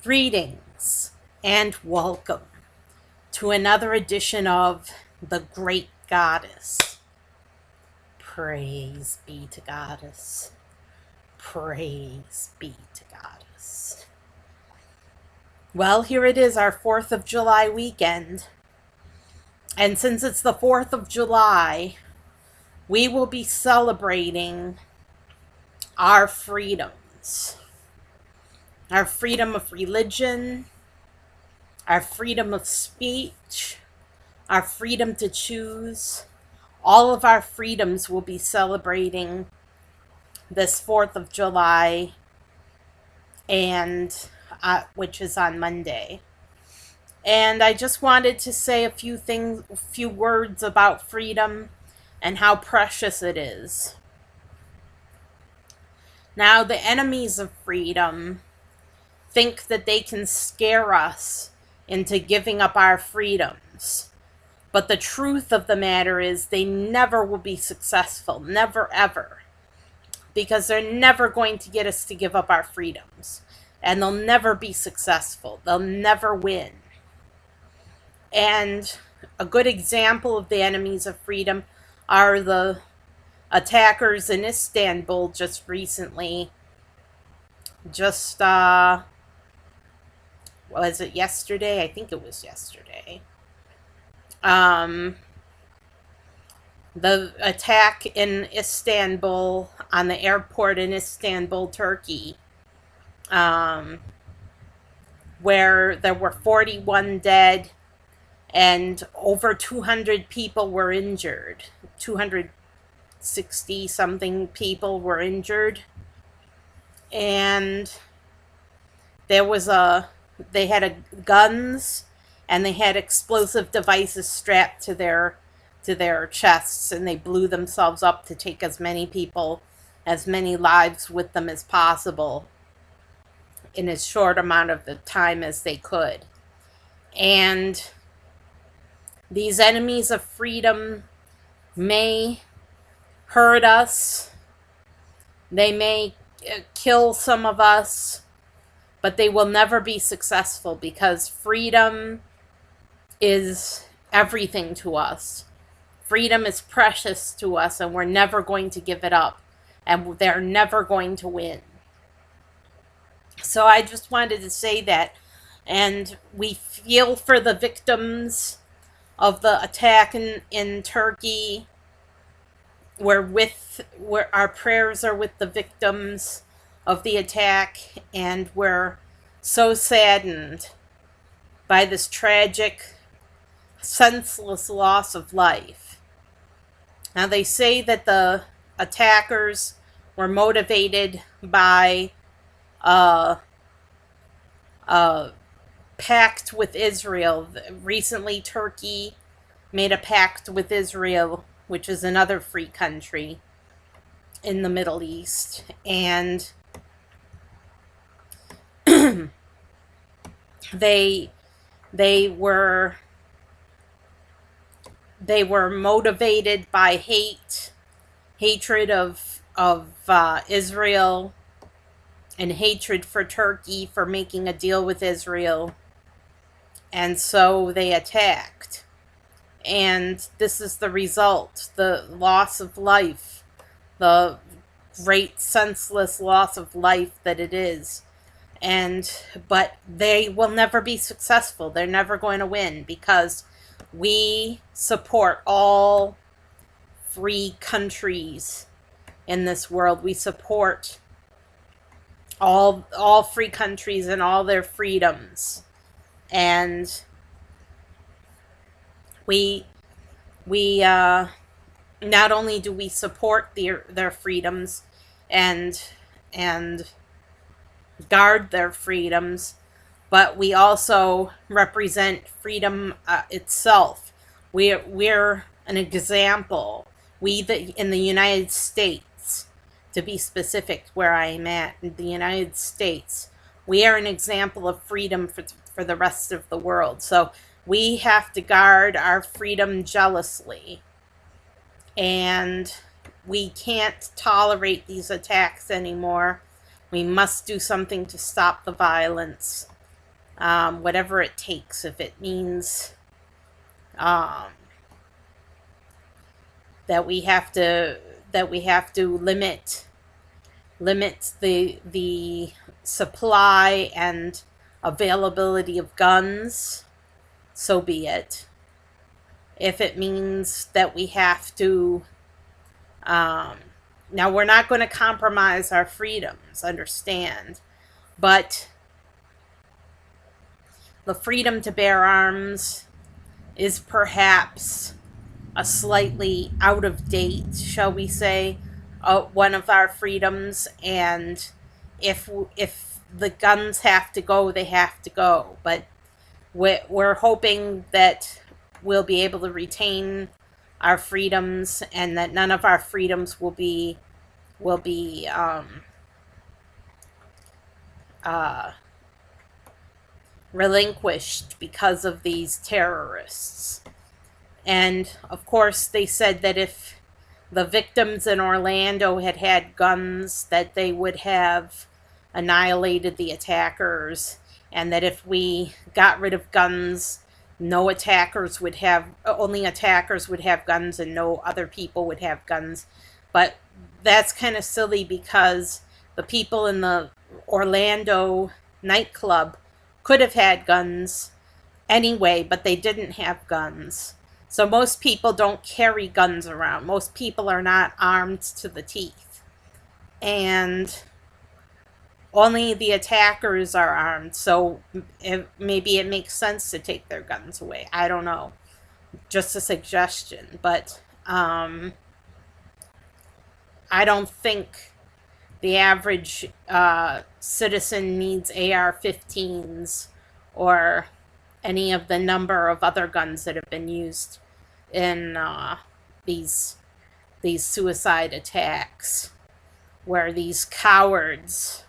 Greetings and welcome to another edition of The Great Goddess. Praise be to Goddess. Praise be to Goddess. Well, here it is, our 4th of July weekend. And since it's the 4th of July, we will be celebrating our freedoms. Our freedom of religion, our freedom of speech, our freedom to choose. All of our freedoms will be celebrating this 4th of July, and which is on Monday. And I just wanted to say a few words about freedom and how precious it is. Now, the enemies of freedom think that they can scare us into giving up our freedoms. But the truth of the matter is they never will be successful, never ever. Because they're never going to get us to give up our freedoms. And they'll never be successful. They'll never win. And a good example of the enemies of freedom are the attackers in Istanbul just recently. Was it yesterday? I think it was yesterday. The attack in Istanbul, on the airport in Istanbul, Turkey, where there were 41 dead and over 200 people were injured. 260 something people were injured. And they had guns, and they had explosive devices strapped to their chests, and they blew themselves up to take as many lives with them as possible in as short amount of the time as they could. And these enemies of freedom may hurt us. They may kill some of us, but they will never be successful because freedom is everything to us. Freedom is precious to us, and we're never going to give it up, and they're never going to win. So I just wanted to say that, and we feel for the victims of the attack in Turkey. Our prayers are with the victims of the attack, and we're so saddened by this tragic, senseless loss of life. Now, they say that the attackers were motivated by a pact with Israel. Recently, Turkey made a pact with Israel, which is another free country in the Middle East, and they were motivated by hatred of Israel, and hatred for Turkey for making a deal with Israel, and so they attacked. And this is the result, the loss of life, the great senseless loss of life that it is. But they will never be successful. They're never going to win because we support all free countries in this world. We support all free countries and all their freedoms. And we not only do we support their freedoms and guard their freedoms, but we also represent freedom itself. We're an example. In the United States, to be specific, where I am at, in the United States, we are an example of freedom for the rest of the world. So we have to guard our freedom jealously. And we can't tolerate these attacks anymore. We must do something to stop the violence. whatever it takes. If it means um, that we have to limit the supply and availability of guns, so be it. If it means that we have to, um, now we're not going to compromise our freedoms, understand, but the freedom to bear arms is perhaps a slightly out of date, shall we say, one of our freedoms. And if the guns have to go, they have to go. But we're hoping that we'll be able to retain our freedoms, and that none of our freedoms will be uh, relinquished because of these terrorists. And of course, they said that if the victims in Orlando had had guns, that they would have annihilated the attackers, and that if we got rid of guns, no attackers would have, only attackers would have guns and no other people would have guns. But that's kind of silly, because the people in the Orlando nightclub could have had guns anyway, but they didn't have guns. So most people don't carry guns around. Most people are not armed to the teeth. And only the attackers are armed. So maybe it makes sense to take their guns away. I don't know. Just a suggestion. But I don't think the average citizen needs AR-15s or any of the number of other guns that have been used in these suicide attacks, where these cowards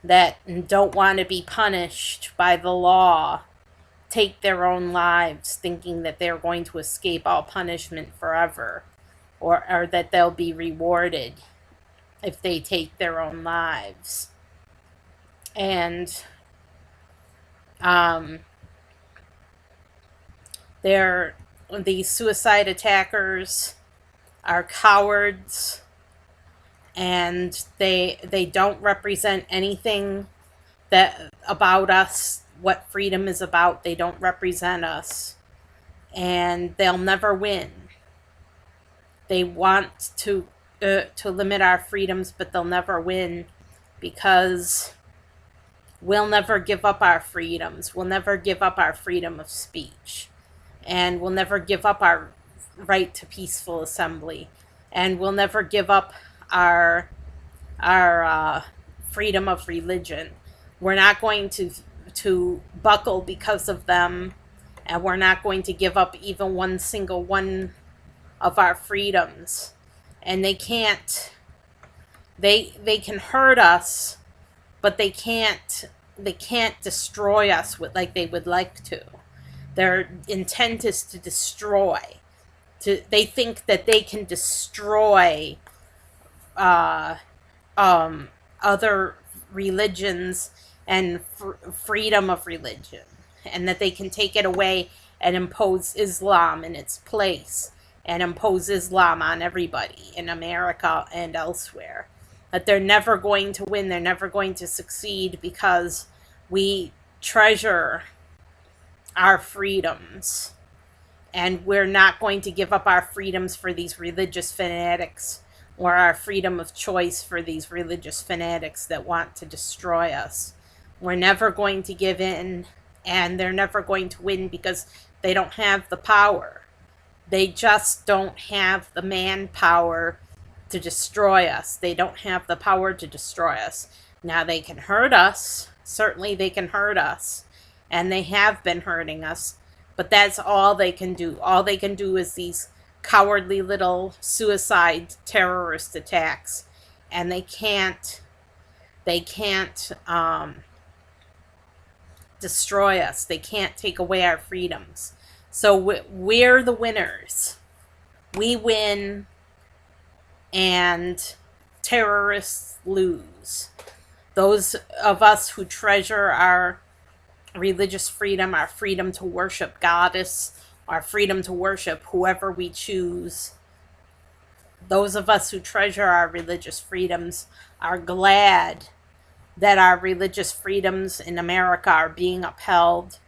that don't want to be punished by the law take their own lives, thinking that they're going to escape all punishment forever, or that they'll be rewarded if they take their own lives. And these suicide attackers are cowards, and they don't represent anything that about us, what freedom is about. They don't represent us, and they'll never win. They want to limit our freedoms, but they'll never win, because we'll never give up our freedoms. We'll never give up our freedom of speech. And we'll never give up our right to peaceful assembly. And we'll never give up our freedom of religion. We're not going to buckle because of them, and we're not going to give up even one single one of our freedoms. And they can't. They can hurt us, but they can't destroy us like they would like to. Their intent is to destroy. They think that they can destroy other religions and freedom of religion, and that they can take it away and impose Islam in its place, and impose Islam on everybody in America and elsewhere. That they're never going to win, they're never going to succeed, because we treasure our freedoms, and we're not going to give up our freedoms for these religious fanatics, or our freedom of choice for these religious fanatics that want to destroy us. We're never going to give in, and they're never going to win, because they don't have the power. They just don't have the manpower to destroy us. They don't have the power to destroy us. Now, they can hurt us. Certainly they can hurt us. And they have been hurting us. But that's all they can do. All they can do is these cowardly little suicide terrorist attacks. And they can't destroy us. They can't take away our freedoms. So we're the winners. We win, and terrorists lose. Those of us who treasure our religious freedom, our freedom to worship Goddess, our freedom to worship whoever we choose. Those of us who treasure our religious freedoms are glad that our religious freedoms in America are being upheld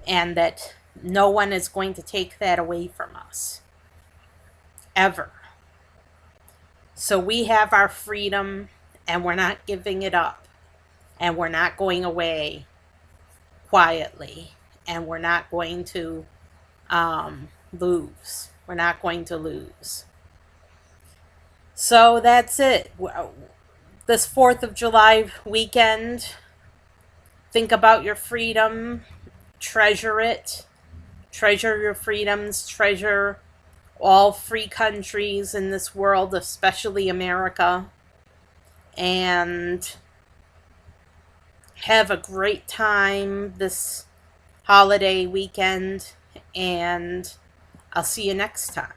and that no one is going to take that away from us. Ever. So we have our freedom and we're not giving it up. And we're not going away quietly. And we're not going to lose. We're not going to lose. So that's it. This 4th of July weekend, think about your freedom, treasure it, treasure your freedoms, treasure all free countries in this world, especially America, and have a great time this holiday weekend, and I'll see you next time.